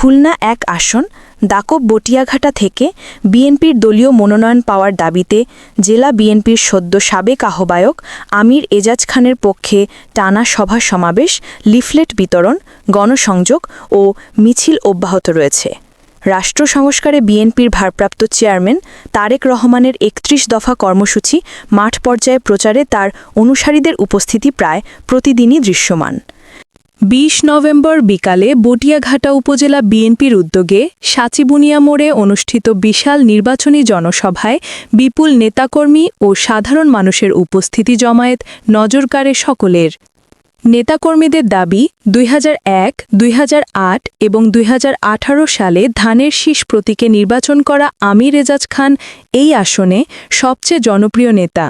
খুলনা ১ আসন দাকব বটিয়াঘাটা থেকে বিএনপির দলীয় মনোনয়ন পাওয়ার দাবিতে জেলা বিএনপির সদ্য সাবেক আহ্বায়ক আমির এজাজ খানের পক্ষে টানা সভা সমাবেশ, লিফলেট বিতরণ, গণসংযোগ ও মিছিল অব্যাহত রয়েছে। রাষ্ট্র সংস্কারে বিএনপির ভারপ্রাপ্ত চেয়ারম্যান তারেক রহমানের ৩১ দফা কর্মসূচি মাঠ পর্যায়ে প্রচারে তার অনুসারীদের উপস্থিতি প্রায় প্রতিদিনই দৃশ্যমান। ২০ নভেম্বর বিকালে বটিয়াঘাটা উপজেলা বিএনপির উদ্যোগে সাচিবুনিয়া মোড়ে অনুষ্ঠিত বিশাল নির্বাচনী জনসভায় বিপুল নেতাকর্মী ও সাধারণ মানুষের উপস্থিতি জমায়েত নজর কাড়ে সকলের। নেতাকর্মীদের দাবি ২০০১, ২০০৮ এবং ২০১৮ সালে ধানের শীষ প্রতীকে নির্বাচন করা আমির এজাজ খান এই আসনে সবচেয়ে জনপ্রিয় নেতা।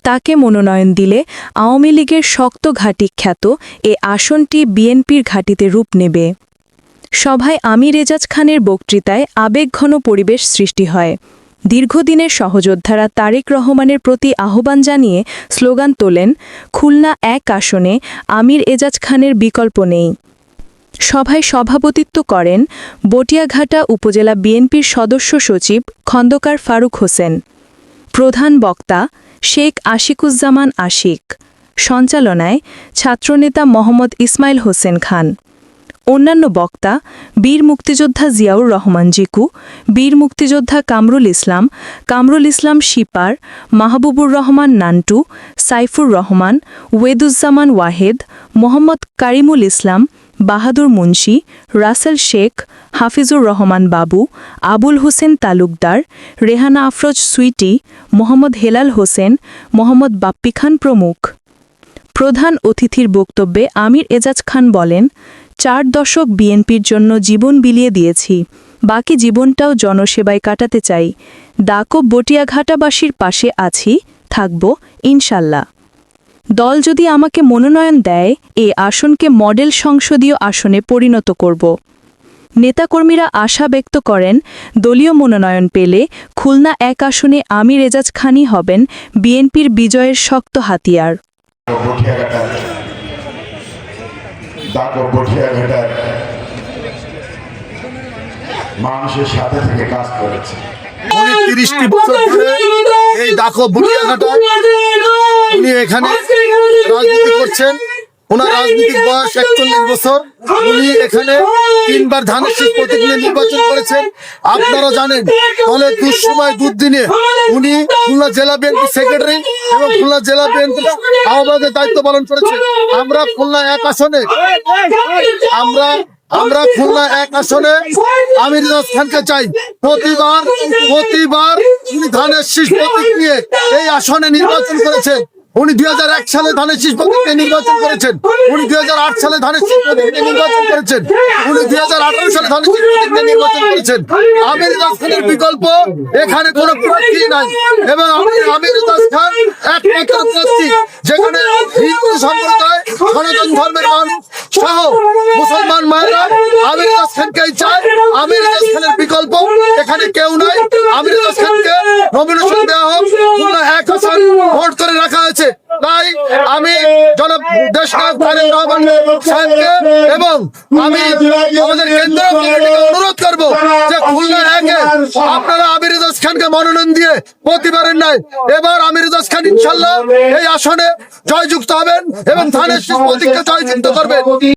তাকে মনোনয়ন দিলে আওয়ামী লীগের শক্ত ঘাঁটি খ্যাত এ আসনটি বিএনপির ঘাঁটিতে রূপ নেবে। সভায় আমির এজাজ খানের বক্তৃতায় আবেগঘন পরিবেশ সৃষ্টি হয়। দীর্ঘদিনের সহযোদ্ধারা তারেক রহমানের প্রতি আহ্বান জানিয়ে স্লোগান তোলেন, খুলনা ১ আসনে আমির এজাজ খানের বিকল্প নেই। সভায় সভাপতিত্ব করেন বটিয়াঘাটা উপজেলা বিএনপির সদস্য সচিব খন্দকার ফারুক হোসেন। প্রধান বক্তা শেখ আশিকুজ্জামান আশিক। সঞ্চালনায় ছাত্রনেতা মোহাম্মদ ইসমাইল হোসেন খান। অন্যান্য বক্তা বীর মুক্তিযোদ্ধা জিয়াউর রহমান জিকু, বীর মুক্তিযোদ্ধা কামরুল ইসলাম শিপার, মাহবুবুর রহমান নান্টু, সাইফুর রহমান, ওয়েদুজ্জামান ওয়াহেদ, মোহাম্মদ কারিমুল ইসলাম, বাহাদুর মুন্সি, রাসেল শেখ, হাফিজুর রহমান বাবু, আবুল হোসেন তালুকদার, রেহানা আফরোজ সুইটি, মোহাম্মদ হেলাল হোসেন, মোহাম্মদ বাপ্পি খান প্রমুখ। প্রধান অতিথির বক্তব্যে আমির এজাজ খান বলেন, ৪ দশক বিএনপির জন্য জীবন বিলিয়ে দিয়েছি, বাকি জীবনটাও জনসেবায় কাটাতে চাই। দাকব বটিয়াঘাটাবাসীর পাশে আছি, থাকব ইনশাল্লাহ। দল যদি আমাকে মনোনয়ন দেয়, এ আসনকে মডেল সংসদীয় আসনে পরিণত করব। নেতাকর্মীরা আশা ব্যক্ত করেন, দলীয় মনোনয়ন পেলে খুলনা ১ আসনে আমির এজাজ খানই হবেন বিএনপির বিজয়ের শক্ত হাতিয়ার। মানুষের সাথে থেকে কাজ করেছে। উনি ৩০টি বছর ধরে এই দাকব বটিয়াঘাটা উনি এখানে রাজনীতি করছেন। ওনার রাজনৈতিক বয়স ৪১ বছর। উনি এখানে ৩ বার ধানের শীষ প্রতীক নিয়ে নির্বাচন করেছেন। আপনারা জানেন, দলের দুঃসময় দুর্দিনে উনি খুলনা জেলা বিএনপি সেক্রেটারি এবং খুলনা জেলা বিএনপি আহ্বায়কের দায়িত্ব পালন করেছেন। আমরা খুলনা ১ আসনে আমির এজাজ খানকে চাই। প্রতিবার উনি ধানের শীষ প্রতীক নিয়ে এই আসনে নির্বাচন করেছেন। উনি ২০০১ সালে ধানের শীষ প্রতীক নিয়ে নির্বাচন করেছেন। উনি ২০০৮ সালে ধানের শীষ প্রতীক নিয়ে নির্বাচন করেছেন। উনি ২০১৮ সালে ধানের শীষ প্রতীক নিয়ে নির্বাচন করেছেন। আমির এজাজ খানের বিকল্প এখানে কোনো প্রার্থী নাই এবং আমির এজাজ খান একমাত্র প্রার্থী, যেখানে হিন্দু সম্প্রদায়, সনাতন ধর্মের মানুষ সহ মুসলমান মায়েরা আমির এজাজ খানকেই চায়। আমির এজাজ খানের বিকল্প এখানে কেউ নাই। আমির এজাজ খানকে নমিনেশন দেওয়া হোক, খুলনা ১ আসন ভোট করে রাখা হয়েছে। তাই আমি জনাব দেশনায়ক তারেক রহমান সাহেবকে এবং আমি আমাদের কেন্দ্রীয় কমিটিকে অনুরোধ করবো যে খুলনা ১-এ আপনারা আমির এজাজ খানকে মনোনয়ন দিয়ে প্রতিবারের নাই এবার আমির এজাজ খান ইনশাল্লাহ এই আসনে জয়যুক্ত হবেন এবং ধানের শীষ প্রতীককে জয়যুক্ত করবেন।